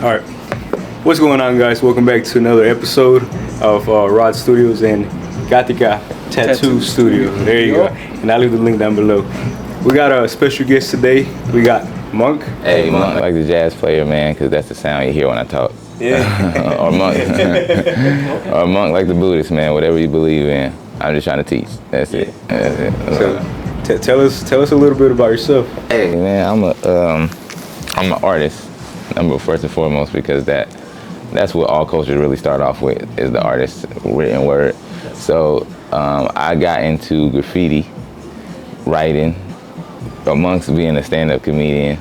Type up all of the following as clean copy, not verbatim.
All right. What's going on, guys? Welcome back to another episode of Rod Studios and GATICA Tattoo Studio. There you go. And I'll leave the link down below. We got a special guest today. We got Monk. Hey, Monk, like the jazz player, man, because that's the sound you hear when I talk. Yeah. Or Monk. Or Monk like the Buddhist, man, whatever you believe in. I'm just trying to teach. That's it. That's it. So, tell us a little bit about yourself. Hey, man, I'm an artist, first and foremost, because that's what all cultures really start off with, is the artist's written word. So I got into graffiti writing amongst being a stand-up comedian,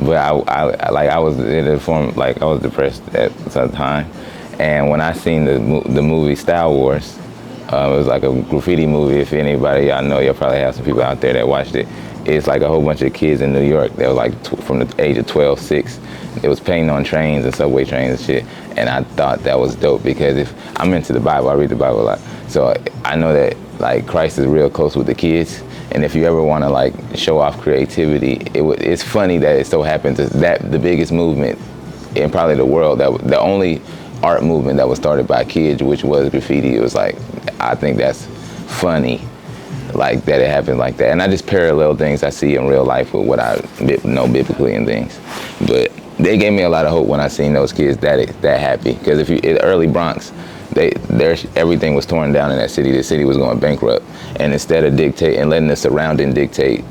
but I was in a form, like, I was depressed at some time, and when I seen the movie Star Wars, it was like a graffiti movie. If anybody y'all know, you'll probably have some people out there that watched it. It's like a whole bunch of kids in New York. They were like from the age of 12, 6. It was painting on trains and subway trains and shit. And I thought that was dope because if I'm into the Bible, I read the Bible a lot. So I know that like Christ is real close with the kids. And if you ever want to like show off creativity, it's funny that it so happens that the biggest movement in probably the world, the only art movement that was started by kids, which was graffiti. It was like, I think that's funny, like that it happened like that. And I just parallel things I see in real life with what I know biblically and things. But they gave me a lot of hope when I seen those kids that happy. Because if you in the early Bronx, everything was torn down in that city. The city was going bankrupt. And instead of letting the surrounding dictate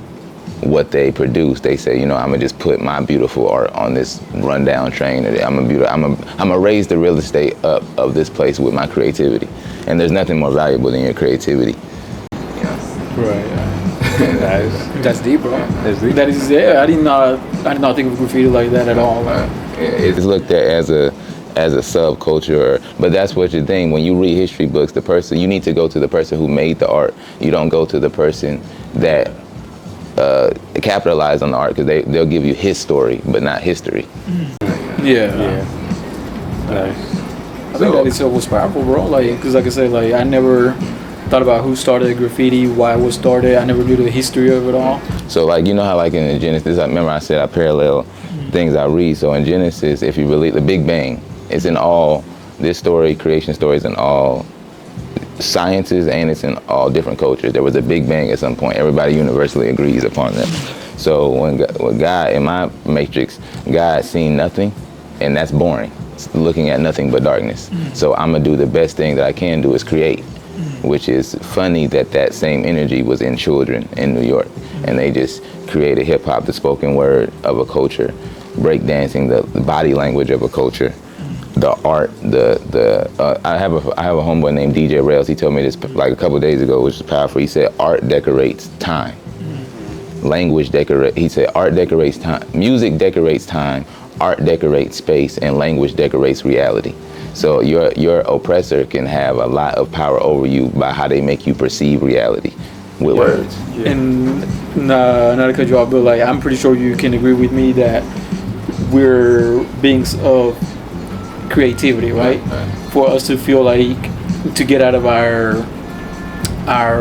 what they produce, they say, you know, I'm gonna just put my beautiful art on this rundown train. I'm gonna raise the real estate up of this place with my creativity. And there's nothing more valuable than your creativity. Right. That's deep, bro. That's deep. That is, yeah. I did not think of graffiti like that at all. It's looked at as a subculture, but that's what you think when you read history books. You need to go to the person who made the art. You don't go to the person that capitalized on the art, because they'll give you his story, but not history. Yeah. Nice. I think that itself was powerful, bro. Like, because like I said, like I never thought about who started graffiti, why it was started. I never knew the history of it all. So like, you know how like in the Genesis, I remember I said I parallel things I read. So in Genesis, if you believe the Big Bang, it's in all this story, creation stories in all sciences, and it's in all different cultures. There was a Big Bang at some point. Everybody universally agrees upon that. So when God, in my matrix, God seen nothing, and that's boring. It's looking at nothing but darkness. So I'm gonna do the best thing that I can do is create. Which is funny that same energy was in children in New York, and they just created hip hop, the spoken word of a culture, breakdancing, the body language of a culture, the art, I have a homeboy named DJ Rails. He told me this like a couple of days ago, which is powerful. He said art decorates time, language decorates. He said art decorates time, music decorates time, art decorates space, and language decorates reality. So your oppressor can have a lot of power over you by how they make you perceive reality with words. Yeah. And not to cut you off, but like I'm pretty sure you can agree with me that we're beings of creativity, right? For us to feel like to get out of our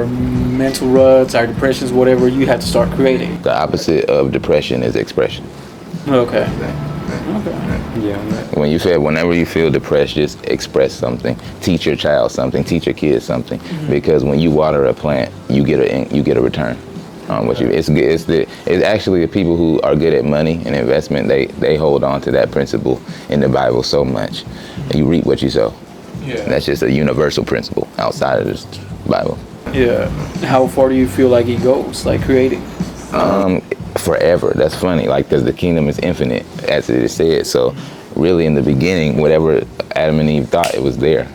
mental ruts, our depressions, whatever, you have to start creating. The opposite of depression is expression. Okay. Yeah. Whenever you feel depressed, just express something. Teach your child something. Teach your kids something. Because when you water a plant, you get a return on what you. It's actually the people who are good at money and investment. They hold on to that principle in the Bible so much. You reap what you sow. Yeah. That's just a universal principle outside of this Bible. Yeah. How far do you feel like it goes, like creating? Forever. That's funny, like, because the kingdom is infinite, as it is said. So really in the beginning, whatever Adam and Eve thought, it was there.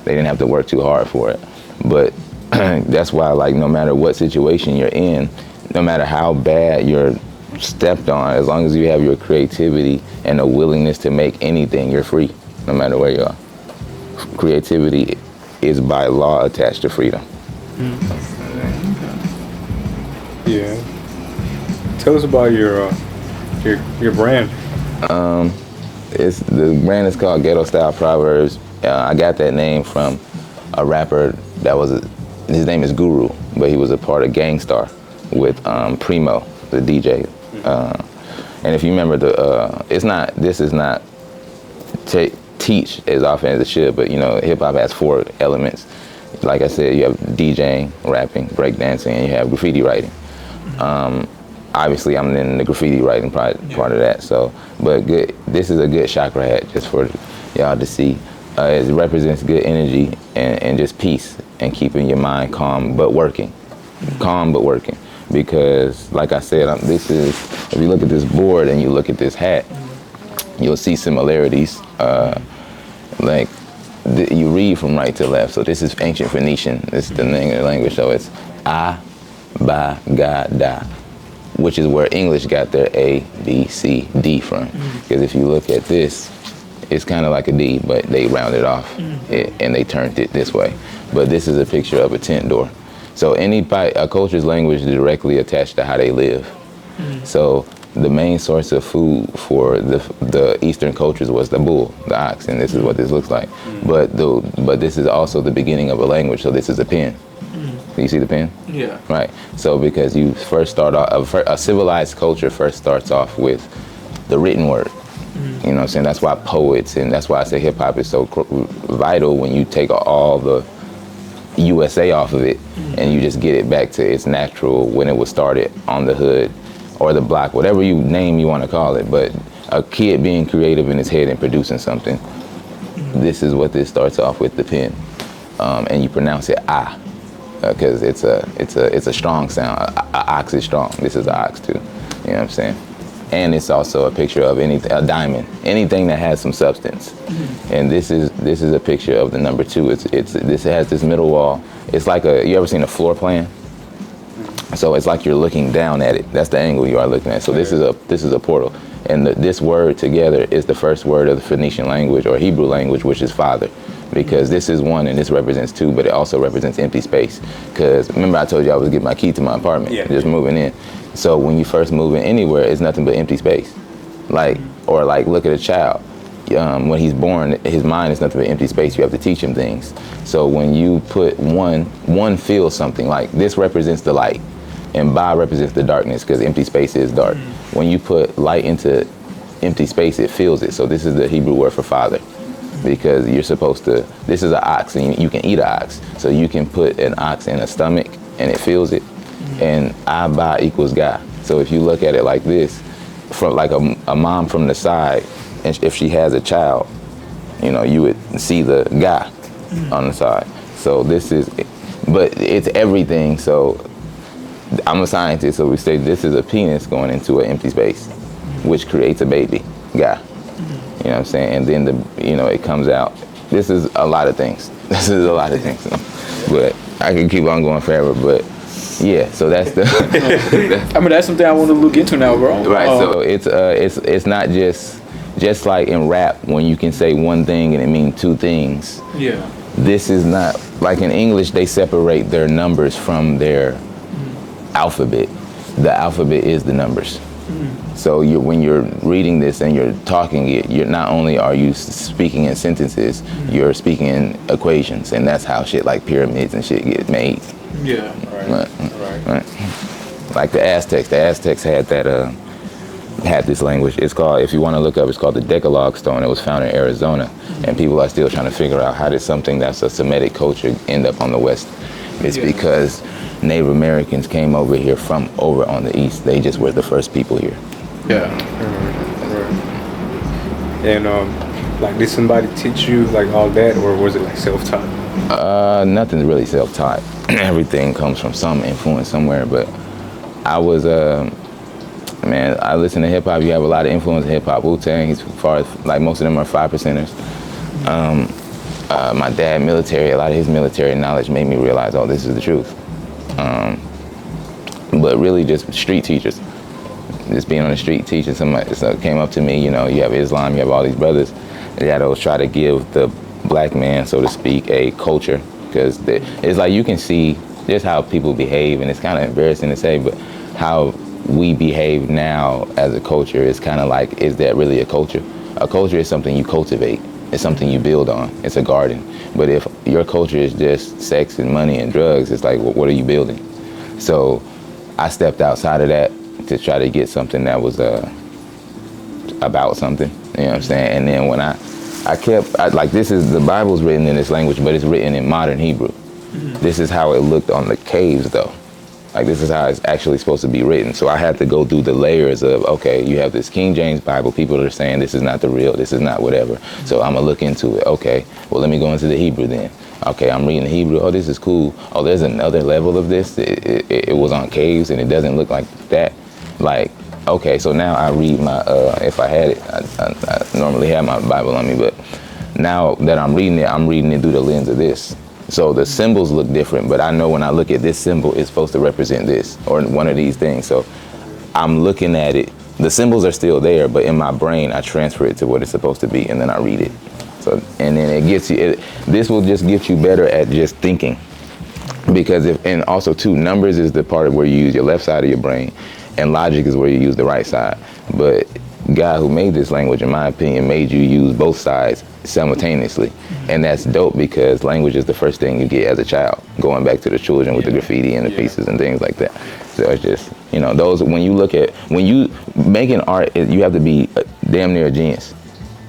They didn't have to work too hard for it. But that's why, like, no matter what situation you're in, no matter how bad you're stepped on, as long as you have your creativity and a willingness to make anything, you're free, no matter where you are. Creativity is by law attached to freedom. Yeah. Tell us about your brand. The brand is called Ghetto Style Proverbs. I got that name from a rapper his name is Guru, but he was a part of Gangstar with Primo, the DJ. And if you remember this is not teach as often as it should, but hip hop has 4 elements. Like I said, you have DJing, rapping, breakdancing, and you have graffiti writing. Obviously, I'm in the graffiti writing part of that. So, but good. This is a good chakra hat just for y'all to see. It represents good energy and just peace and keeping your mind calm but working. Calm but working. Because, like I said, if you look at this board and you look at this hat, you'll see similarities. You read from right to left. So this is ancient Phoenician. This is the language. So it's A, Ba, Ga, Da, which is where English got their A, B, C, D from. Because if you look at this, it's kind of like a D, but they rounded off and they turned it this way. But this is a picture of a tent door. So a culture's language is directly attached to how they live. So the main source of food for the Eastern cultures was the bull, the ox, and this is what this looks like. But this is also the beginning of a language. So this is a pen. You see the pen? Yeah. Right. So because you first start off, a civilized culture first starts off with the written word. You know what I'm saying? That's why poets, and that's why I say hip hop is so vital when you take all the USA off of it and you just get it back to its natural when it was started on the hood or the block, whatever you want to call it. But a kid being creative in his head and producing something, this is what this starts off with, the pen. And you pronounce it ah, because it's a strong sound. A ox is strong. This is an ox too. You know what I'm saying? And it's also a picture of a diamond, anything that has some substance. And this is a picture of the number 2. This has this middle wall. It's like you ever seen a floor plan? So it's like you're looking down at it. That's the angle you are looking at. So this is a portal. And this word together is the first word of the Phoenician language or Hebrew language, which is father. Because this is 1 and this represents 2, but it also represents empty space. Because remember I told you I was getting my key to my apartment, just moving in. So when you first move in anywhere, it's nothing but empty space. Like look at a child. When he's born, his mind is nothing but empty space. You have to teach him things. So when you put one feels something, like this represents the light, and Ba represents the darkness, because empty space is dark. When you put light into empty space, it feels it. So this is the Hebrew word for father, because you're supposed to, this is an ox, and you can eat an ox. So you can put an ox in a stomach, and it feels it. And Ba equals God. So if you look at it like this, from like a mom from the side, and if she has a child, you would see the God on the side. So but it's everything. So I'm a scientist, so we say this is a penis going into an empty space, which creates a baby, God. You know what I'm saying? And then it comes out. This is a lot of things. But I can keep on going forever, but yeah, so that's the. That's something I want to look into now, bro. Right. So it's not just like in rap when you can say one thing and it means 2 things. Yeah. This is not like in English. They separate their numbers from their alphabet. The alphabet is the numbers. So when you're reading this and you're talking it, you're not only are you speaking in sentences, you're speaking in equations, and that's how shit like pyramids and shit get made. Yeah. Right. Like the Aztecs. The Aztecs had this language. It's called, if you want to look up, it's called the Decalogue Stone. It was found in Arizona, and people are still trying to figure out how did something that's a Semitic culture end up on the West. It's because Native Americans came over here from over on the East. They just were the first people here. Yeah. Right. And did somebody teach you like all that, or was it like self-taught? Nothing's really self-taught. Everything comes from some influence somewhere. But I was, I listen to hip hop. You have a lot of influence in hip hop. Wu-Tang, as far as like most of them are 5%ers. My dad, military. A lot of his military knowledge made me realize, oh, this is the truth. But really, just street teachers. Just being on the street teaching somebody came up to me. You have Islam. You have all these brothers that always try to give the black man, so to speak, a culture, because it's like you can see just how people behave, and it's kind of embarrassing to say, but how we behave now as a culture is kind of like, is that really a culture? A culture is something you cultivate. It's something you build on. It's a garden. But if your culture is just sex and money and drugs, it's like, well, what are you building? So I stepped outside of that to try to get something that was about something. You know what I'm saying? And then when I This is the Bible's written in this language, but it's written in modern Hebrew. This is how it looked on the caves, though. Like, this is how it's actually supposed to be written. So I had to go through the layers of, okay, you have this King James Bible. People are saying this is not the real, this is not whatever. So I'm going to look into it. Okay, well, let me go into the Hebrew then. Okay, I'm reading the Hebrew. Oh, this is cool. Oh, there's another level of this. It was on caves, and it doesn't look like that. Like, okay, so now I read my, if I had it, I normally have my Bible on me, but now that I'm reading it through the lens of this. So the symbols look different, but I know when I look at this symbol, it's supposed to represent this or one of these things. So I'm looking at it. The symbols are still there, but in my brain, I transfer it to what it's supposed to be, and then I read it. So, and then it gets you, this will just get you better at just thinking. Because and also too, numbers is the part of where you use your left side of your brain, and logic is where you use the right side. But God who made this language, in my opinion, made you use both sides simultaneously. And that's dope because language is the first thing you get as a child, going back to the children with the graffiti and the pieces and things like that. So it's just, those, when you making art, you have to be damn near a genius.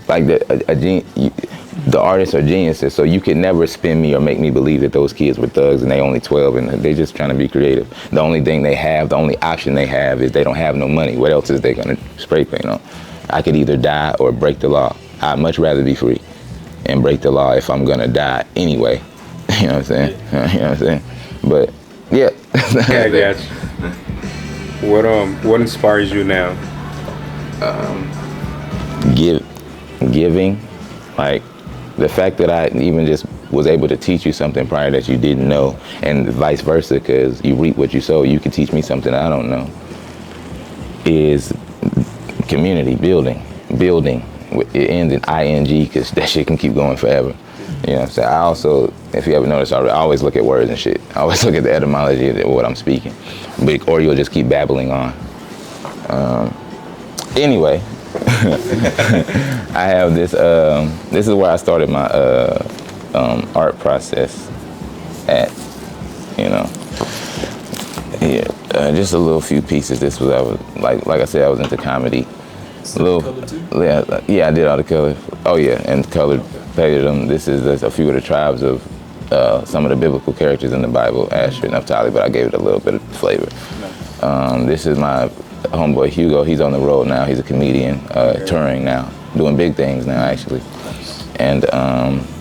Like the artists are geniuses, so you can never spin me or make me believe that those kids were thugs and they only 12 and they're just trying to be creative. The only thing they have, the only option they have is they don't have no money. What else is they gonna spray paint on? I could either die or break the law. I'd much rather be free and break the law if I'm gonna die anyway. You know what I'm saying? You know what I'm saying? But yeah. Yeah, I got you. What inspires you now? Giving, like the fact that I even just was able to teach you something prior that you didn't know, and vice versa, because you reap what you sow. You can teach me something I don't know. Is community building. It ends in ing because that shit can keep going forever. You know what I'm saying? I also, if you ever noticed, I always look at words and shit. I always look at the etymology of what I'm speaking, or you'll just keep babbling on. Anyway. I have this, this is where I started my art process at, just a little few pieces. This was, I was like I said, I was into comedy. Yeah, I did all the color. Oh yeah, and colored painted them. This is a few of the tribes of some of the biblical characters in the Bible, Asher and Naphtali, but I gave it a little bit of flavor. This is my homeboy Hugo. He's on the road now. He's a comedian, touring now, doing big things now actually. And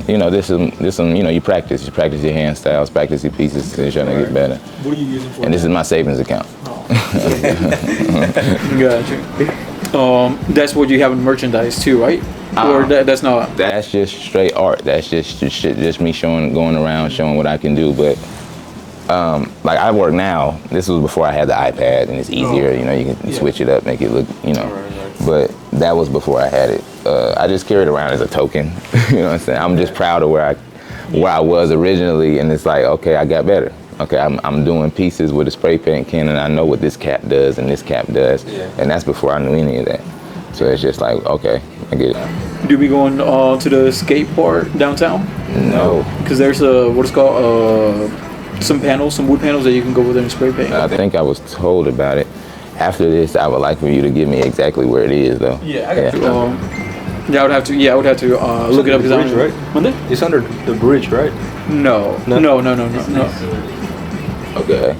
this is some, you practice your hand styles, practice your pieces, you're trying to get better. What are you using for? And this is my savings account. Gotcha. That's what you have in merchandise too, right? Or that's not? That's just straight art. That's just me going around showing what I can do. But like I work now, this was before I had the iPad and it's easier, you can switch it up, make it look, but that was before I had it. I just carried it around as a token, you know what I'm saying? I'm just proud of where I was originally, and it's like, okay, I got better. Okay, I'm doing pieces with a spray paint can, and I know what this cap does and this cap does, and that's before I knew any of that. So it's just like, okay, I get it. Do we going to the skate park downtown? No. Because there's what it's called, some wood panels that you can go over there and spray paint. I think I was told about it. After this, I would like for you to give me exactly where it is, though. Yeah, I got you. I would have to look it up because I'm right. Monday? It's under the bridge, right? No. Okay.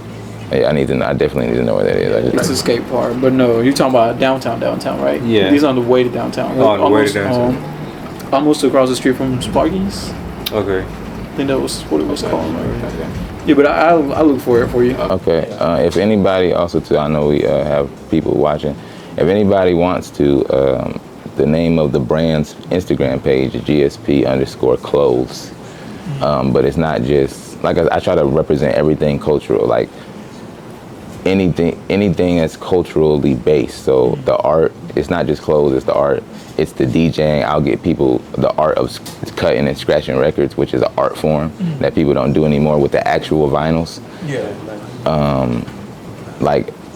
Yeah, I definitely need to know where that is. It's a skate park, but no, you're talking about downtown, right? Yeah. He's on the way to downtown. On the way to downtown. Almost across the street from Sparky's. Okay. I think that was what it was called. Okay. Yeah, but I'll look for it for you. Okay. If anybody also too, I know we have people watching. If anybody wants to, the name of the brand's Instagram page is GSP_clothes. But it's not just like I try to represent everything cultural, like anything that's culturally based. So the art, it's not just clothes, it's the art. It's the DJing. I'll get people the art of cutting and scratching records, which is an art form that people don't do anymore with the actual vinyls. Yeah.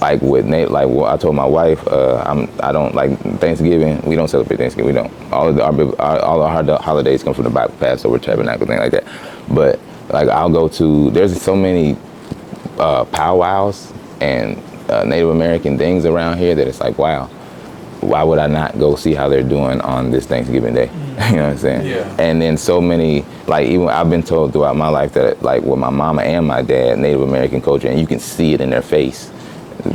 Like with Nate, like what I told my wife, I don't like Thanksgiving. We don't celebrate Thanksgiving. We don't. All our holidays come from the Bible, Passover, Tabernacle, thing like that. But like I'll go to. There's so many powwows and Native American things around here that it's like, wow. why would I not go see how they're doing on this Thanksgiving Day? You know what I'm saying? Yeah. And then so many, like, even I've been told throughout my life that, like, with my mama and my dad, Native American culture, and you can see it in their face,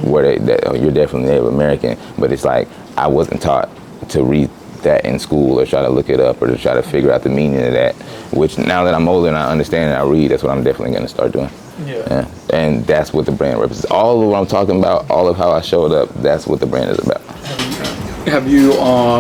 where you're definitely Native American, but it's like I wasn't taught to read that in school or try to look it up or to try to figure out the meaning of that, which now that I'm older and I understand and I read, that's what I'm definitely going to start doing. Yeah. And that's what the brand represents. All of what I'm talking about, all of how I showed up, that's what the brand is about. Have you,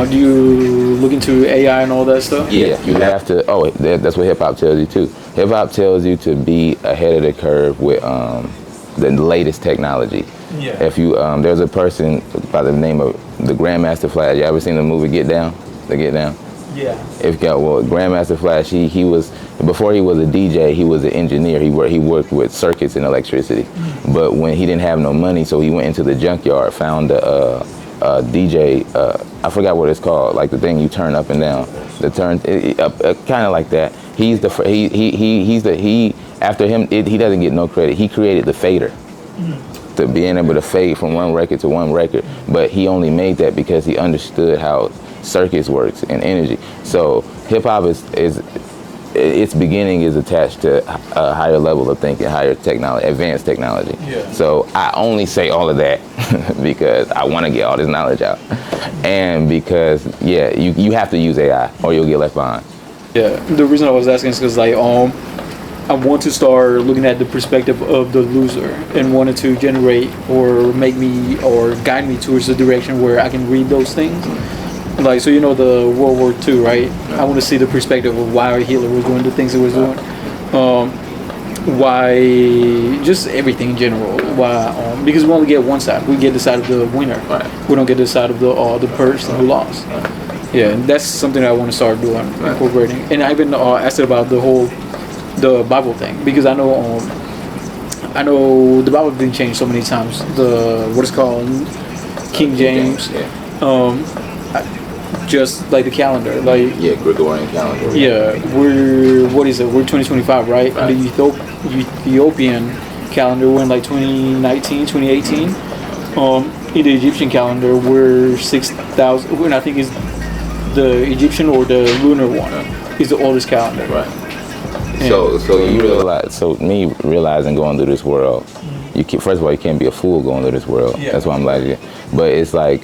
do you look into AI and all that stuff? Yeah, you have to. Oh, that's what hip hop tells you too. Hip hop tells you to be ahead of the curve with the latest technology. Yeah. If you, there's a person by the name of the Grandmaster Flash. You ever seen the movie Get Down? The Get Down? Yeah. Grandmaster Flash, he was, before he was a DJ, he was an engineer. He worked with circuits and electricity. Mm-hmm. But when he didn't have no money, so he went into the junkyard, found a DJ, I forgot what it's called, like the thing you turn up and down. The turn, kind of like that. He after him, he doesn't get no credit. He created the fader. Mm-hmm. To being able to fade from one record to one record. But he only made that because he understood how circuits works and energy. So hip hop is its beginning is attached to a higher level of thinking, higher technology, advanced technology. Yeah. So I only say all of that because I want to get all this knowledge out, and because you have to use AI or you'll get left behind. Yeah. The reason I was asking is because like I want to start looking at the perspective of the loser and wanted to generate or make me or guide me towards the direction where I can read those things. Like, so you know the World War II, right? I want to see the perspective of why Hitler was doing the things he was doing. Why, just everything in general. Why? Because we only get one side. We get the side of the winner. Right. We don't get the side of the person who lost. Yeah, and that's something I want to start doing, incorporating. And I even asked about the Bible thing, because I know the Bible been changed so many times. The what is called King James. Just like the calendar, like Gregorian calendar. Yeah, we're 2025, right? And the Ethiopian calendar, we're in like 2019, 2018. In the Egyptian calendar, we're 6,000. And I think it's the Egyptian or the lunar one is the oldest calendar. Right. So you realize, me realizing going through this world, first of all, you can't be a fool going through this world. Yeah. That's why I'm like, but it's like.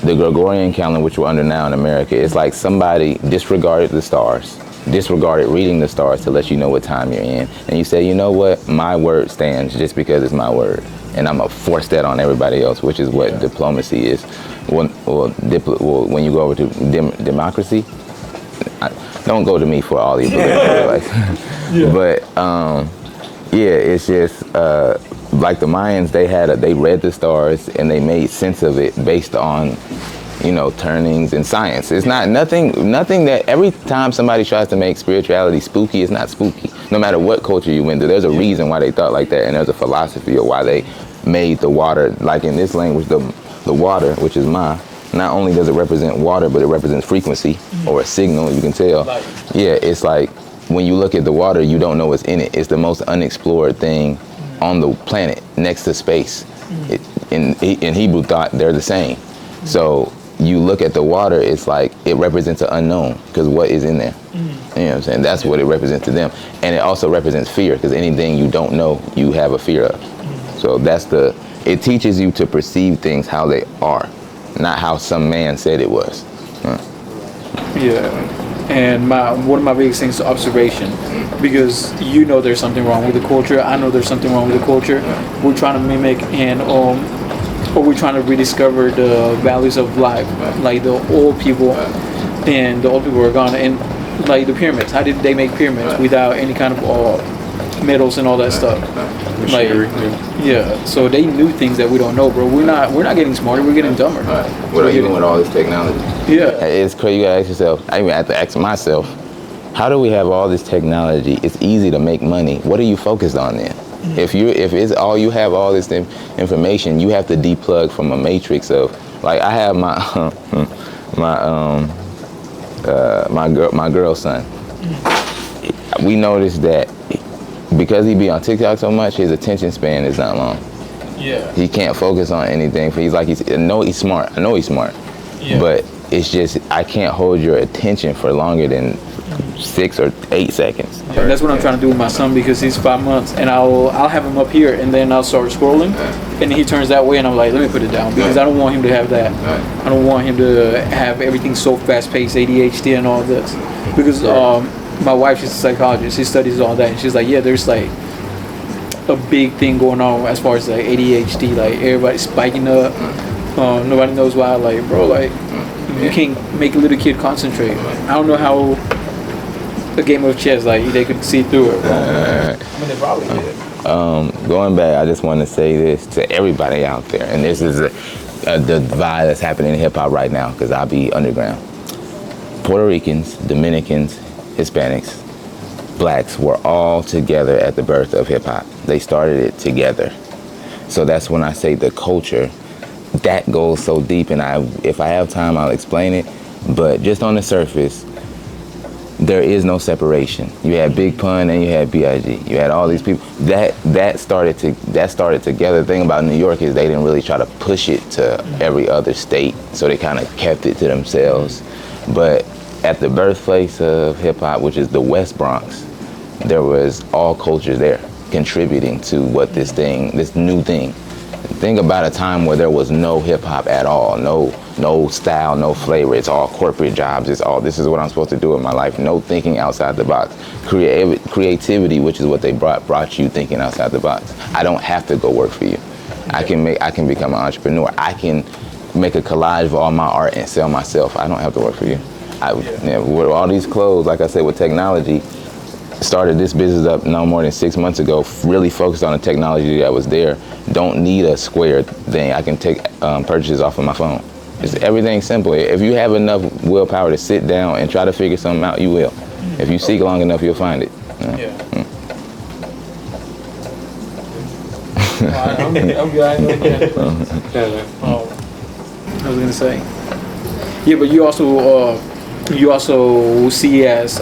The Gregorian calendar, which we're under now in America, it's like somebody disregarded the stars, disregarded reading the stars to let you know what time you're in. And you say, you know what, my word stands just because it's my word. And I'm going to force that on everybody else, which is what diplomacy is. When you go over to democracy, don't go to me for all these But, it's just... like the Mayans, they read the stars and they made sense of it based on, turnings and science. It's not nothing that every time somebody tries to make spirituality spooky, it's not spooky. No matter what culture you went to, there's a reason why they thought like that, and there's a philosophy of why they made the water, like in this language, the water, which is Ma, not only does it represent water, but it represents frequency or a signal, you can tell. Yeah, it's like when you look at the water, you don't know what's in it. It's the most unexplored thing on the planet next to space. In Hebrew thought, they're the same. So you look at the water, it's like it represents an unknown, because what is in there? You know what I'm saying? That's what it represents to them. And it also represents fear, because anything you don't know, you have a fear of. So it teaches you to perceive things how they are, not how some man said it was. Yeah. And one of my biggest things is observation, because there's something wrong with the culture. I know there's something wrong with the culture. We're trying to mimic and or we're trying to rediscover the values of life, like the old people, and the old people are gone. And like the pyramids, how did they make pyramids without any kind of metals and all that stuff? Machinery. So they knew things that we don't know, bro. We're not getting smarter. We're getting dumber. What are you doing with all this technology? Yeah, it's crazy. You gotta ask yourself. I even have to ask myself, how do we have all this technology? It's easy to make money. What are you focused on then? If it's all you have, all this information, you have to deplug from a matrix of, like, I have my girl's son. We noticed that because he be on TikTok so much, his attention span is not long. Yeah. He can't focus on anything. He's smart. I know he's smart. but it's just I can't hold your attention for longer than 6 or 8 seconds. Yeah, that's what I'm trying to do with my son because he's 5 months, and I'll have him up here, and then I'll start scrolling, and he turns that way, and I'm like, let me put it down because I don't want him to have that. I don't want him to have everything so fast-paced, ADHD, and all this. Because my wife, she's a psychologist, she studies all that, and she's like, yeah, there's like a big thing going on as far as like ADHD, like everybody's spiking up. Nobody knows why. Like, bro, like you can't make a little kid concentrate. I don't know how a game of chess, like they could see through it. I mean, they probably did. Going back, I just want to say this to everybody out there, and this is the divide that's happening in hip hop right now, because I be underground. Puerto Ricans, Dominicans, Hispanics, blacks were all together at the birth of hip hop. They started it together. So that's when I say the culture, that goes so deep, and if I have time, I'll explain it. But just on the surface, there is no separation. You had Big Pun and you had B.I.G. You had all these people. That started together. The thing about New York is they didn't really try to push it to every other state, so they kind of kept it to themselves. But at the birthplace of hip hop, which is the West Bronx, there was all cultures there contributing to what this new thing. Think about a time where there was no hip hop at all, no style, no flavor. It's all corporate jobs. It's all, this is what I'm supposed to do in my life. No thinking outside the box. Creativity, which is what they brought you, thinking outside the box. I don't have to go work for you. I can become an entrepreneur. I can make a collage of all my art and sell myself. I don't have to work for you. With all these clothes, like I said, with technology, started this business up no more than 6 months ago, really focused on the technology that was there. Don't need a square thing. I can take purchases off of my phone. It's everything simple. If you have enough willpower to sit down and try to figure something out, you will. If you seek long enough, you'll find it. I'm good. I was gonna say, yeah, but you also see as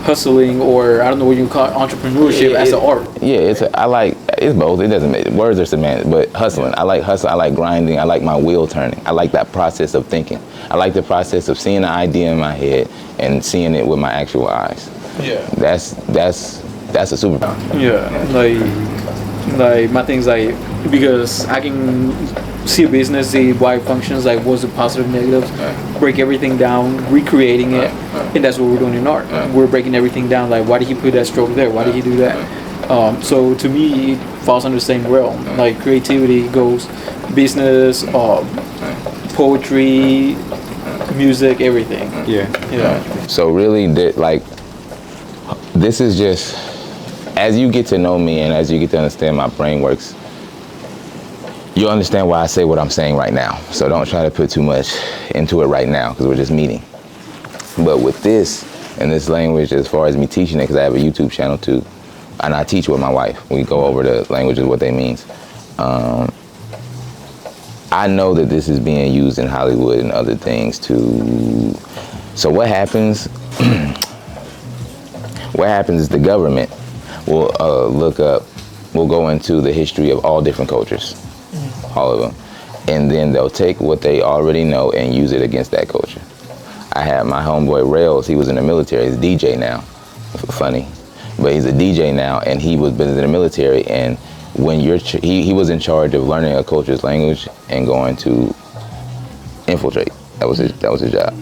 hustling, or I don't know what you call it, entrepreneurship as an art. Yeah, it's both. It doesn't make words are semantic, but hustling. I like hustle. I like grinding. I like my wheel turning. I like that process of thinking. I like the process of seeing an idea in my head and seeing it with my actual eyes. Yeah. That's a superpower. Yeah, like my thing's like, because I can see a business, see why it functions, like what's the positive, negatives, break everything down, recreating it, and that's what we're doing in art. We're breaking everything down, like why did he put that stroke there? Why did he do that? So to me, it falls under the same realm. Like creativity goes business, poetry, music, everything. Yeah. So really, this is just, as you get to know me and as you get to understand my brain works, you'll understand why I say what I'm saying right now. So don't try to put too much into it right now, because we're just meeting. But with this and this language, as far as me teaching it, because I have a YouTube channel too, and I teach with my wife. We go over the languages, what they mean. I know that this is being used in Hollywood and other things too. So what happens? What happens is the government will will go into the history of all different cultures, all of them, and then they'll take what they already know and use it against that culture. I had my homeboy Rails. He was in the military. He's a DJ now. Funny, but he's a DJ now, and he was been in the military. And when he was in charge of learning a culture's language and going to infiltrate. That was his job.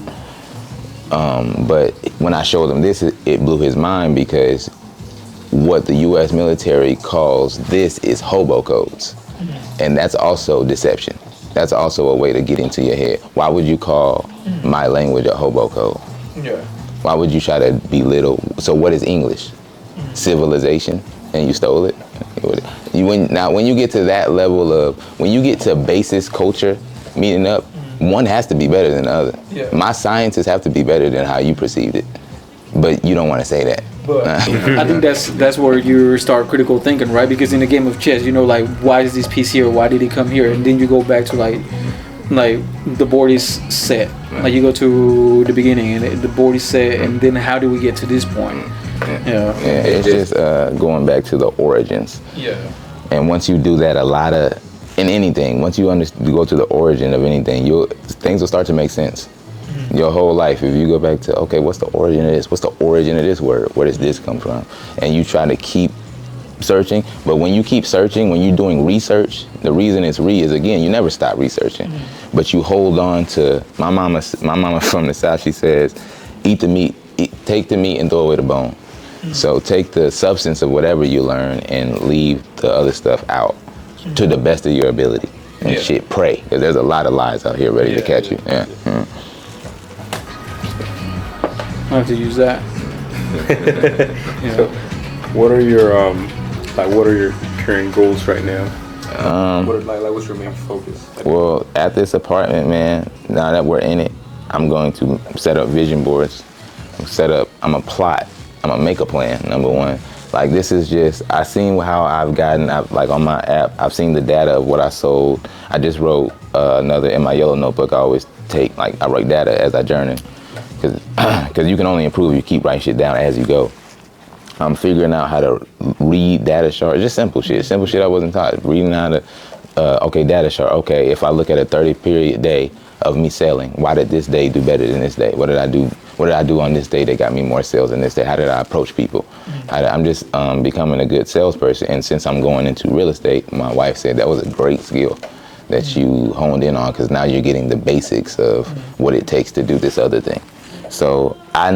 But when I showed him this, it blew his mind, because what the U.S. military calls this is hobo codes. And that's also deception. That's also a way to get into your head. Why would you call my language a hobo code? Yeah. Why would you try to belittle? So what is English? Civilization, and you stole it? When you get to that level of, when you get to basis culture meeting up, one has to be better than the other. Yeah. My sciences have to be better than how you perceived it. But you don't want to say that. But I think that's where you start critical thinking, right? Because in a game of chess, like, why is this piece here? Why did he come here? And then you go back to like the board is set. Like you go to the beginning and the board is set, and then how do we get to this point? Yeah. It's just going back to the origins. Yeah. And once you do that, a lot of in anything, once you go to the origin of anything, things will start to make sense. Your whole life, if you go back to, okay, what's the origin of this? What's the origin of this word? Where does this come from? And you try to keep searching, but when you keep searching, when you're doing research, the reason it's is again, you never stop researching, but you hold on to, my mama from the South, she says, eat the meat, take the meat and throw away the bone. So take the substance of whatever you learn and leave the other stuff out to the best of your ability. And shit, pray, because there's a lot of lies out here ready to catch you. Yeah. I have to use that. So, what are your current goals right now? What's your main focus? Well, at this apartment, man, now that we're in it, I'm going to set up vision boards. I'm gonna plot. I'm gonna make a plan, number one. Like, this is just, I've seen how like on my app, I've seen the data of what I sold. I just wrote another, in my yellow notebook, I always I write data as I journal. Because you can only improve if you keep writing shit down as you go. I'm figuring out how to read data charts, just simple shit I wasn't taught. Reading how to, data chart, okay, if I look at a 30-period day of me selling, why did this day do better than this day? What did I do on this day that got me more sales than this day? How did I approach people? I'm just becoming a good salesperson, and since I'm going into real estate, my wife said that was a great skill that you honed in on, because now you're getting the basics of what it takes to do this other thing. So I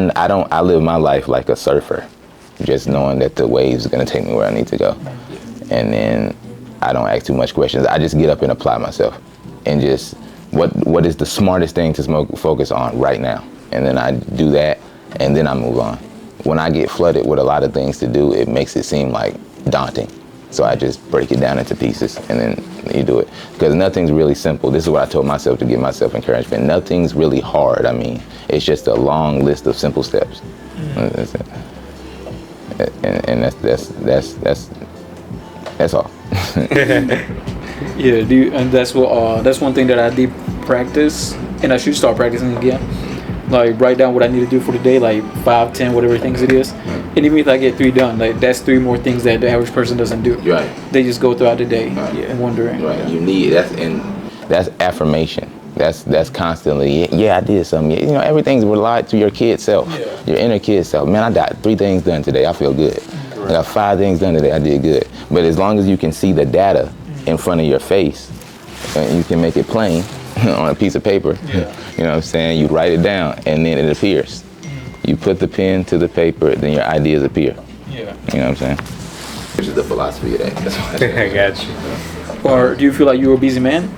live my life like a surfer, just knowing that the waves are gonna take me where I need to go. And then I don't ask too much questions. I just get up and apply myself, and just what is the smartest thing to focus on right now. And then I do that, and then I move on. When I get flooded with a lot of things to do, it makes it seem like daunting. So I just break it down into pieces, and then you do it. Because nothing's really simple. This is what I told myself to give myself encouragement. Nothing's really hard. I mean, it's just a long list of simple steps. That's it. And that's all. Yeah, and that's one thing that I did practice, and I should start practicing again. Like, write down what I need to do for the day, like 5, 10, whatever things it is. And even if I get 3 done, like, that's 3 more things that the average person doesn't do. Right. They just go throughout the day and wondering. Right. You need that's affirmation. That's constantly, I did something. You know, everything's relied to your kid self, your inner kid self. Man, I got 3 things done today. I feel good. I got 5 things done today. I did good. But as long as you can see the data in front of your face, and you can make it plain on a piece of paper, you know what I'm saying? You write it down, and then it appears. You put the pen to the paper, then your ideas appear. You know what I'm saying? Which is the philosophy of that. That's what I got you. Or do you feel like you're a busy man?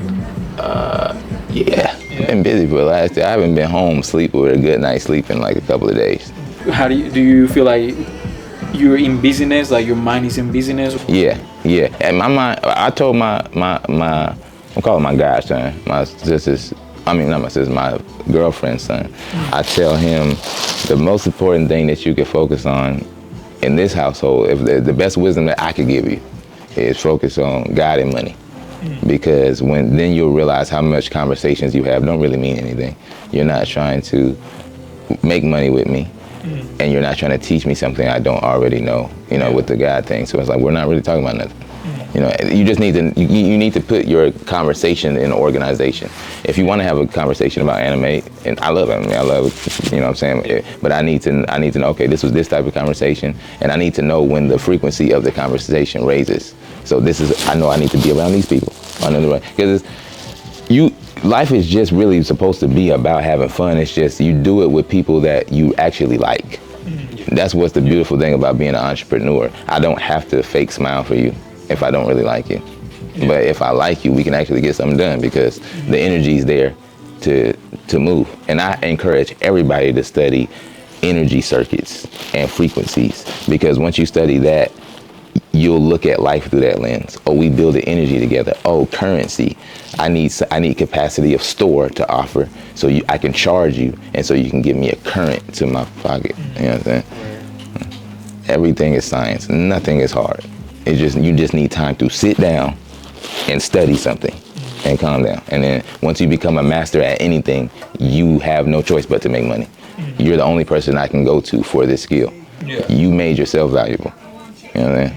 Yeah. I've been busy for the last day. I haven't been home sleep with a good night's sleep in like a couple of days. How do you feel like you're in busyness, like your mind is in busyness? Yeah. And my mind, I told I'm calling my godson, my girlfriend's son. I tell him the most important thing that you can focus on in this household, if the best wisdom that I could give you, is focus on God and money. Because then you'll realize how much conversations you have don't really mean anything. You're not trying to make money with me, and you're not trying to teach me something I don't already know, with the God thing. So it's like, we're not really talking about nothing. You just need to you need to put your conversation in organization. If you want to have a conversation about anime, and I love anime, I love, what I'm saying, but I need to know, okay, this was this type of conversation, and I need to know when the frequency of the conversation raises. So I know I need to be around these people. Because life is just really supposed to be about having fun. It's just you do it with people that you actually like. That's what's the beautiful thing about being an entrepreneur. I don't have to fake smile for you if I don't really like you. But if I like you, we can actually get something done, because the energy's there to move. And I encourage everybody to study energy circuits and frequencies, because once you study that, you'll look at life through that lens. Oh, we build the energy together. Oh, currency. I need capacity of store to offer, so I can charge you, and so you can give me a current to my pocket. You know what I'm saying? Everything is science. Nothing is hard. You just need time to sit down and study something and calm down. And then once you become a master at anything, you have no choice but to make money. You're the only person I can go to for this skill. You made yourself valuable. You know what I mean?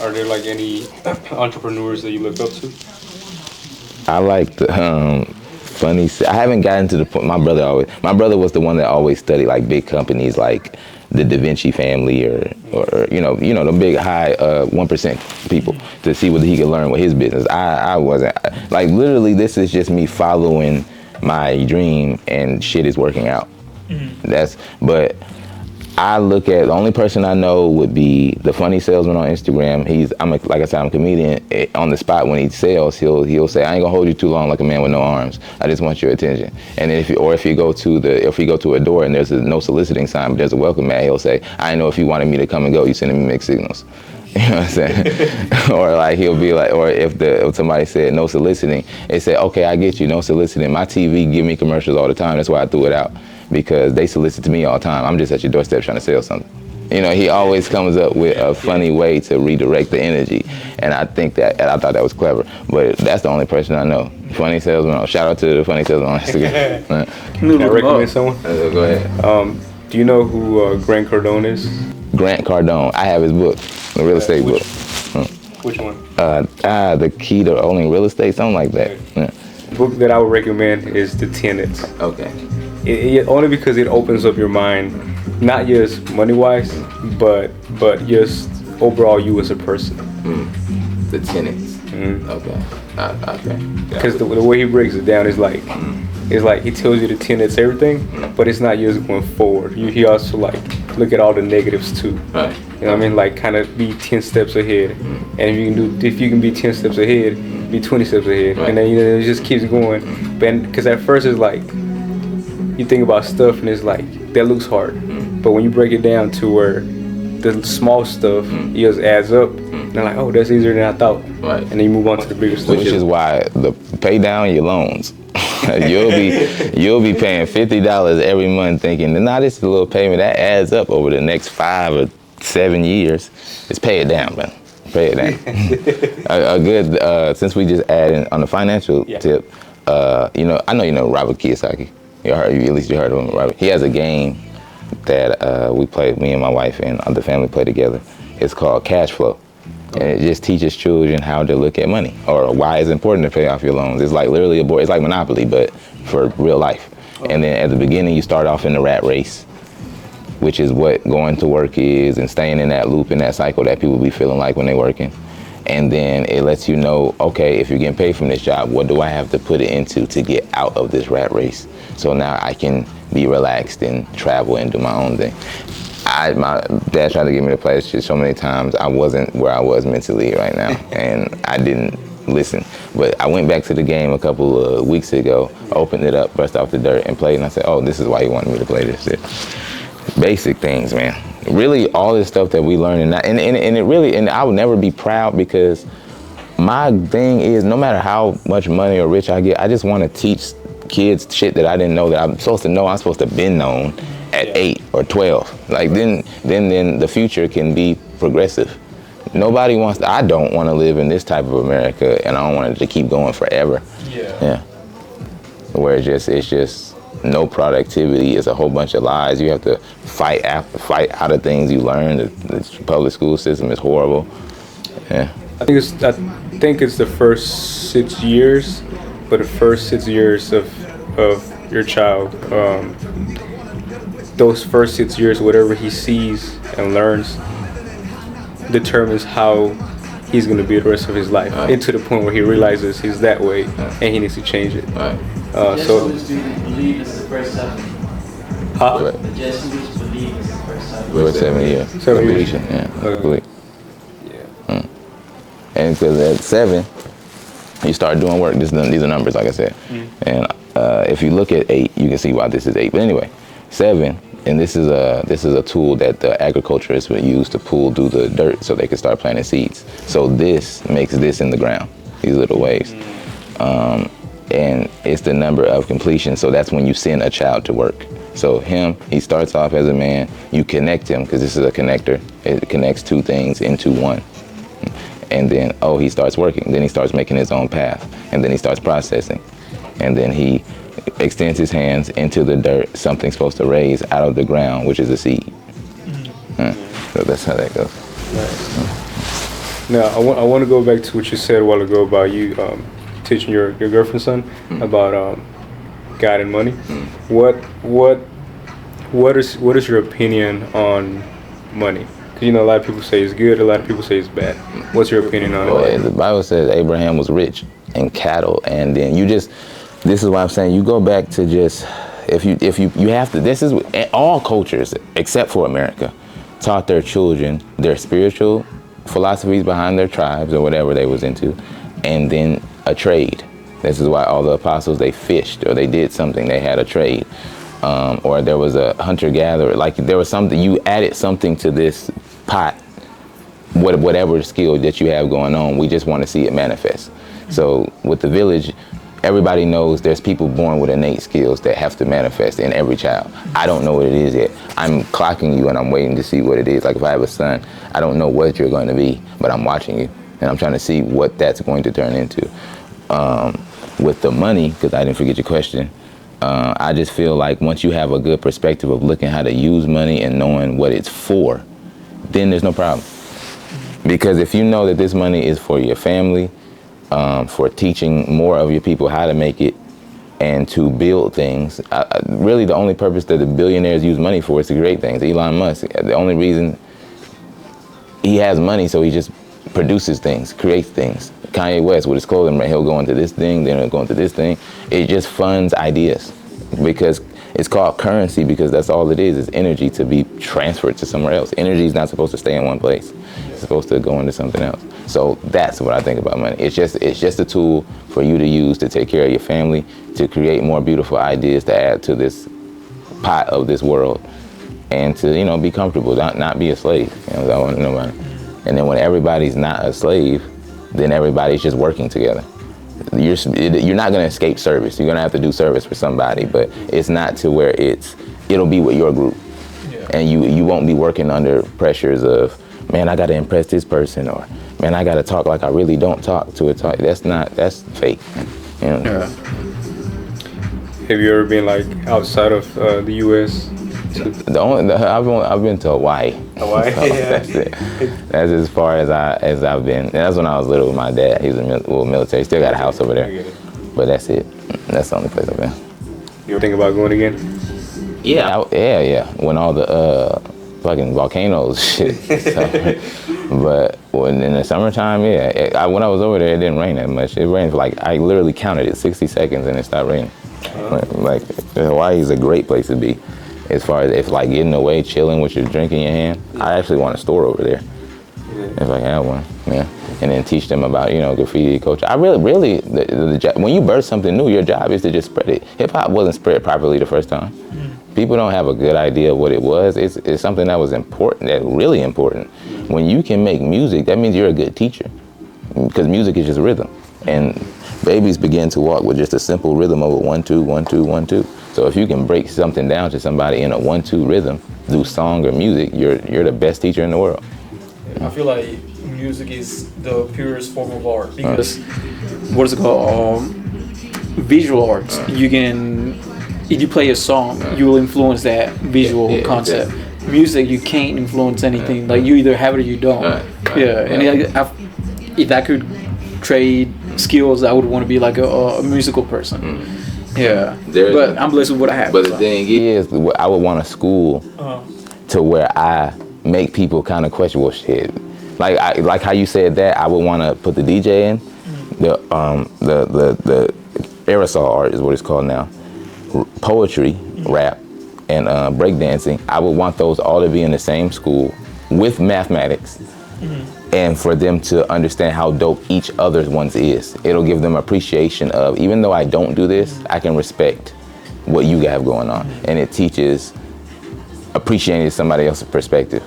Are there like any entrepreneurs that you look up to? I like the funny. I haven't gotten to the point. My brother was the one that always studied like big companies like the Da Vinci family or the big high 1% people to see what he could learn with his business. I wasn't like literally. This is just me following my dream and shit is working out. But I look at the only person I know would be the funny salesman on Instagram. Like I said, I'm a comedian. On the spot when he sells, he'll say, "I ain't gonna hold you too long like a man with no arms. I just want your attention." And then if you go to a door and there's a no soliciting sign, but there's a welcome mat, he'll say, "I didn't know if you wanted me to come and go. You sending me mixed signals." You know what I'm saying? Or like he'll be like, or if somebody said no soliciting, they say, "Okay, I get you, no soliciting. My TV give me commercials all the time. That's why I threw it out. Because they solicit to me all the time. I'm just at your doorstep trying to sell something." He always comes up with a funny way to redirect the energy. And I thought that was clever. But that's the only person I know. Funny salesman. Shout out to the funny salesman on Instagram. Can I recommend someone? Go ahead. Do you know who Grant Cardone is? Grant Cardone. I have his book, the real estate book. Which one? The Key to Owning Real Estate, something like that. Yeah. The book that I would recommend is The Tenants. Okay. It only because it opens up your mind, not just money-wise, but just overall you as a person. The tenants. Okay. Okay. Because the way he breaks it down is like, he tells you the tenants everything, but it's not just going forward. He also like look at all the negatives too. Right. You know what I mean? Like kind of be 10 steps ahead, and if you can be 10 steps ahead, be 20 steps ahead, right. And then it just keeps going. But because at first it's like, you think about stuff and it's like, that looks hard. But when you break it down to where the small stuff it just adds up, and they're like, oh, that's easier than I thought. Right. And then you move on to the bigger stuff. Which is why pay down your loans. you'll be paying $50 every month thinking, nah, this is a little payment that adds up over the next 5 or 7 years. Just pay it down, man. Pay it down. a good, since we just added on the financial tip, I know you know Robert Kiyosaki. At least you heard of him, Robert. He has a game that we play, me and my wife and the family play together. It's called Cash Flow. And it just teaches children how to look at money or why it's important to pay off your loans. It's like literally a board. It's like Monopoly, but for real life. And then at the beginning, you start off in the rat race, which is what going to work is and staying in that loop, in that cycle that people be feeling like when they're working. And then it lets you know, okay, if you're getting paid from this job, what do I have to put it into to get out of this rat race? So now I can be relaxed and travel and do my own thing. My dad tried to get me to play this shit so many times. I wasn't where I was mentally right now, and I didn't listen. But I went back to the game a couple of weeks ago, opened it up, brushed off the dirt, and played. And I said, oh, this is why he wanted me to play this shit. Basic things, man. Really, all this stuff that we learn, and I would never be proud because my thing is, no matter how much money or rich I get, I just want to teach kids shit that I didn't know that I'm supposed to know. I'm supposed to have been known at 8 or 12. Like then the future can be progressive. Nobody wants to, I don't want to live in this type of America, and I don't want it to keep going forever. Yeah. Where it's just no productivity. It's a whole bunch of lies. You have to fight out of things you learn. The public school system is horrible. Yeah. I think it's the first 6 years, but the first 6 years of your child, those first 6 years, whatever he sees and learns determines how he's going to be the rest of his life, and to the point where he realizes he's that way and he needs to change it. So believe this is the first 7. The Jesuits believe this is the first 7. We were 7 years. 7 years. Yeah. And because at 7, you start doing work. These are numbers, like I said. And if you look at 8, you can see why this is 8. But anyway, 7, and this is a tool that the agriculturists would use to pull through the dirt so they could start planting seeds. So this makes this in the ground, these little waves. And it's the number of completion. So that's when you send a child to work. So he starts off as a man. You connect him, because this is a connector. It connects 2 things into one. And then, he starts working. Then he starts making his own path. And then he starts processing. And then he extends his hands into the dirt, something's supposed to raise out of the ground, which is a seed. So that's how that goes. Now, I want to go back to what you said a while ago about you teaching your girlfriend's son about God and money. What is your opinion on money? Because a lot of people say it's good, a lot of people say it's bad. What's your opinion on it? The Bible says Abraham was rich in cattle, and then this is why I'm saying you go back to just if you have to. This is all cultures except for America taught their children their spiritual philosophies behind their tribes or whatever they was into, and then a trade. This is why all the apostles, they fished or they did something, they had a trade. Or there was a hunter-gatherer, like there was something, you added something to this pot, whatever skill that you have going on, we just want to see it manifest. So with the village, everybody knows there's people born with innate skills that have to manifest in every child. I don't know what it is yet. I'm clocking you and I'm waiting to see what it is. Like if I have a son, I don't know what you're going to be, but I'm watching you and I'm trying to see what that's going to turn into. With the money, because I didn't forget your question, I just feel like once you have a good perspective of looking how to use money and knowing what it's for, then there's no problem. Because if you know that this money is for your family, for teaching more of your people how to make it and to build things, really the only purpose that the billionaires use money for is to create things. Elon Musk, the only reason he has money, so he just produces things, creates things. Kanye West with his clothing brand, he'll go into this thing, then he'll go into this thing. It just funds ideas because it's called currency because that's all it is energy to be transferred to somewhere else. Energy is not supposed to stay in one place. It's supposed to go into something else. So that's what I think about money. It's just a tool for you to use to take care of your family, to create more beautiful ideas to add to this pot of this world, and to be comfortable, not be a slave. That's all I want to know about it. And then when everybody's not a slave, then everybody's just working together. You're not gonna escape service. You're gonna have to do service for somebody, but it's not to where it'll be with your group. Yeah. And you won't be working under pressures of, man, I gotta impress this person, or man, I gotta talk like I really don't talk to it. That's fake. Yeah. Have you ever been like outside of the U.S.? I've been to Hawaii. Hawaii, so yeah. That's it. That's as far as I've been. And that's when I was little with my dad. He was in the military. Still got a house over there. But that's it. That's the only place I've been. You ever think about going again? Yeah. When all the fucking volcanoes shit. But in the summertime, yeah. When I was over there, it didn't rain that much. It rained for I literally counted it 60 seconds and it stopped raining. Hawaii is a great place to be. As far as if getting away, chilling with your drink in your hand, I actually want a store over there. If I have one, yeah. And then teach them about graffiti culture. I really when you birth something new, your job is to just spread it. Hip hop wasn't spread properly the first time. People don't have a good idea of what it was. It's something that was important, really important. When you can make music, that means you're a good teacher, because music is just rhythm, and babies begin to walk with just a simple rhythm of a 1 2 1 2 1 2. So if you can break something down to somebody in a 1 2 rhythm through song or music, you're the best teacher in the world. I feel like music is the purest form of art because what is it called? Visual arts. You can, if you play a song, you will influence that visual concept. Yeah. Music, you can't influence anything. You either have it or you don't. And if I could trade skills, I would want to be a musical person. Yeah, but I'm blessed with what I have. But the thing is, I would want a school to where I make people kind of question, well, shit. Like how you said that, I would want to put the DJ in, the aerosol art is what it's called now, poetry, rap, and breakdancing. I would want those all to be in the same school with mathematics. And for them to understand how dope each other's ones is. It'll give them appreciation of, even though I don't do this, I can respect what you have going on. And it teaches appreciating somebody else's perspective,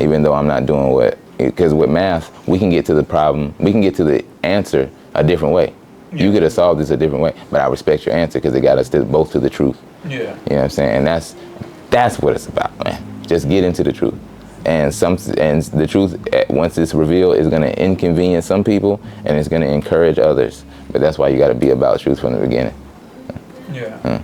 even though I'm not doing because with math, we can get to the problem, we can get to the answer a different way. You could have solved this a different way, but I respect your answer because it got us both to the truth. Yeah. You know what I'm saying? And that's what it's about, man. Just get into the truth. And the truth, once it's revealed, is going to inconvenience some people and it's going to encourage others. But that's why you got to be about truth from the beginning. Yeah. I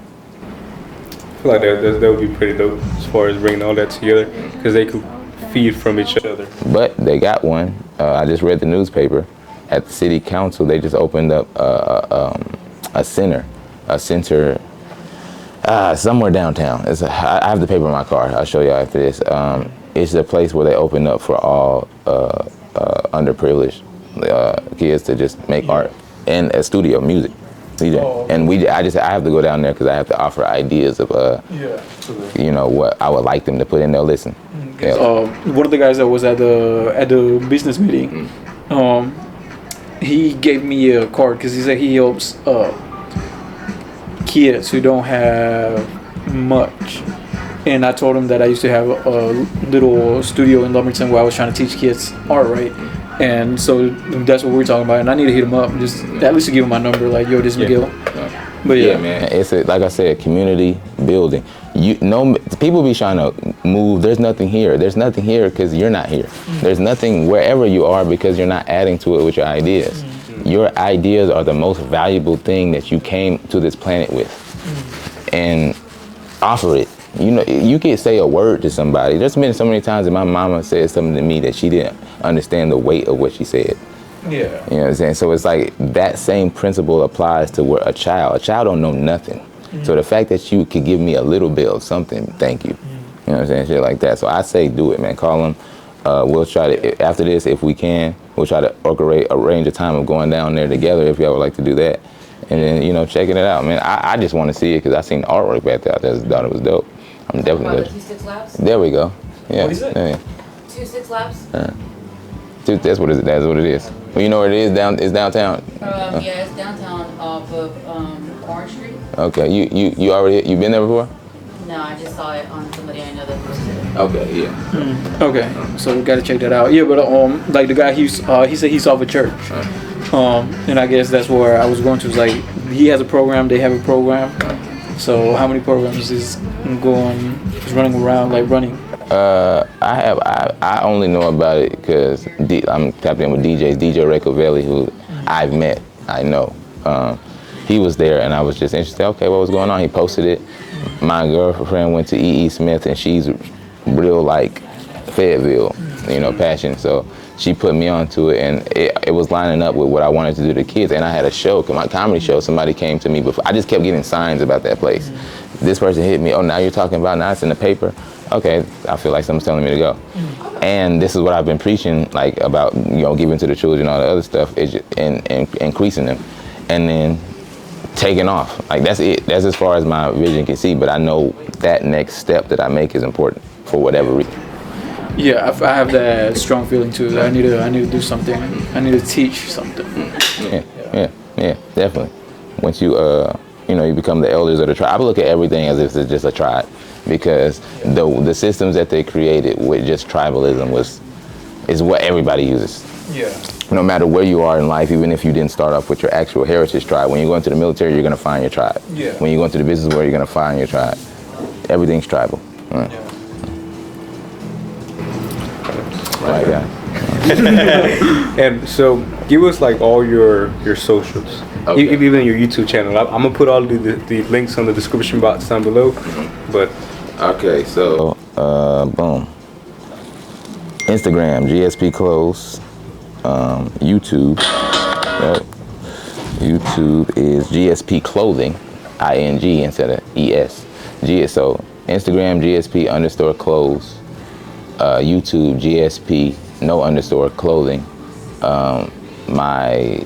feel like that would be pretty dope as far as bringing all that together, because they could feed from each other. But they got one. I just read the newspaper. At the city council, they just opened up a center somewhere downtown. I have the paper in my car. I'll show you after this. It's a place where they open up for all underprivileged kids to just make art and a studio music. DJ. And I have to go down there because I have to offer ideas of what I would like them to put in there. Listen. One of the guys that was at the business meeting, he gave me a card because he said he helps kids who don't have much. And I told him that I used to have a little studio in Lumberton where I was trying to teach kids art, right? And so that's what we're talking about. And I need to hit him up, just at least to give him my number, like, yo, this is McGill. But yeah, man, it's like I said, community building. People be trying to move. There's nothing here. There's nothing here because you're not here. There's nothing wherever you are because you're not adding to it with your ideas. Your ideas are the most valuable thing that you came to this planet with, and offer it. You can say a word to somebody. There's been so many times that my mama said something to me that she didn't understand the weight of what she said. Yeah. You know what I'm saying? So it's like that same principle applies to where a child don't know nothing. So the fact that you could give me a little bit of something, thank you. You know what I'm saying? Shit like that. So I say do it, man. Call them. We'll try to, after this, if we can, we'll try to arrange a time of going down there together if y'all would like to do that. And then, checking it out, man. I just want to see it because I seen the artwork back there. I just thought it was dope. I'm definitely good. 26 Labs? There we go. Yeah. What is it? Yeah. 26 Labs? That's what it is. Well, you know where it is? It's downtown. Yeah, it's downtown off of Orange Street. Okay. You already been there before? No, I just saw it on somebody I know that posted it. Okay. Yeah. Okay, so we gotta check that out. Yeah, but like the guy he said he saw a church, and I guess that's where I was going to. It's like he has a program, they have a program. So how many programs is running around, like running? I only know about it because I'm tapped in with DJ Recovelli, who I've met, I know. He was there and I was just interested, okay, what was going on? He posted it. My girlfriend went to E.E. Smith and she's real like Fayetteville, passion. So she put me onto it and it was lining up with what I wanted to do to kids. And I had a show, my comedy show, somebody came to me before. I just kept getting signs about that place. This person hit me, oh, now you're talking about, now it's in the paper. Okay, I feel like someone's telling me to go. And this is what I've been preaching, like about, giving to the children, all the other stuff, and increasing them. And then taking off. Like that's it. That's as far as my vision can see, but I know that next step that I make is important for whatever reason. Yeah, I have that strong feeling too. That I need to do something. I need to teach something. Yeah, definitely. Once you you become the elders of the tribe. I look at everything as if it's just a tribe, because the systems that they created with just tribalism is what everybody uses. Yeah. No matter where you are in life, even if you didn't start off with your actual heritage tribe, when you go into the military, you're gonna find your tribe. Yeah. When you go into the business world, you're gonna find your tribe. Everything's tribal. Right. Yeah. Right, yeah. And so, give us like all your socials, Okay. even your YouTube channel. I'm gonna put all the links on the description box down below. But okay, so boom. Instagram, GSP Clothes. YouTube. YouTube is GSP Clothing, ING instead of ES. So Instagram GSP_clothes. YouTube GSP _clothing. My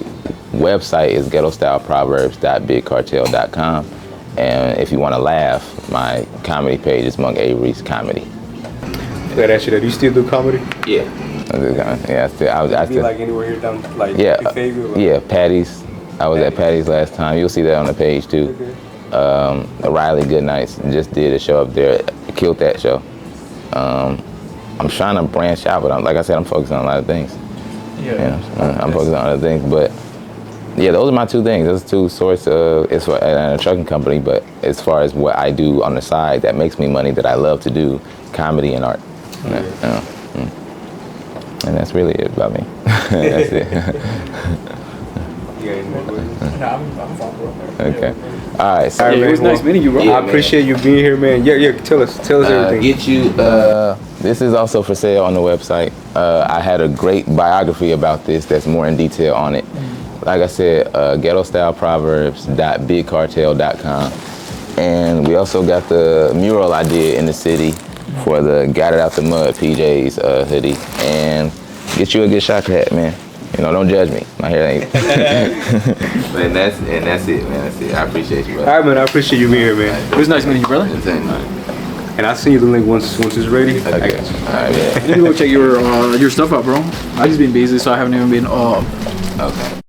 website is ghettostyleproverbs.bigcartel.com, and if you want to laugh, my comedy page is Monk Avery's Comedy. that actually, do you still do comedy? Yeah. Yeah, I Be like anywhere here down, like yeah, in Fayetteville? yeah, Patty's. I was at Patty's last time. You'll see that on the page too. Okay. Riley Goodnights just did a show up there. Killed that show. I'm trying to branch out, but like I said, I'm focused on a lot of things. Yeah. I'm focused on other things, but yeah, those are my two things. Those two sources. It's for a trucking company, but as far as what I do on the side that makes me money that I love to do, comedy and art. And that's really it about me. That's it. You got any more questions? Nah, I'm fine, bro. Okay. All right. So Yeah, it was nice meeting you, bro. Yeah, I appreciate you being here, man. Yeah, tell us everything. get you This is also for sale on the website. I had a great biography about this that's more in detail on it. Like I said, ghettostyleproverbs.bigcartel.com. And we also got the mural I did in the city for the Got It Out the Mud PJ's hoodie. And get you a good shopper hat, man. You know, don't judge me. My hair ain't. And that's it, man. That's it. I appreciate you, brother. All right, man. I appreciate you being here, man. It was nice meeting you, brother. And I'll send you the link once it's ready. Okay. All right, man. I need to go check your stuff out, bro. I just been busy, so I haven't even been. Okay.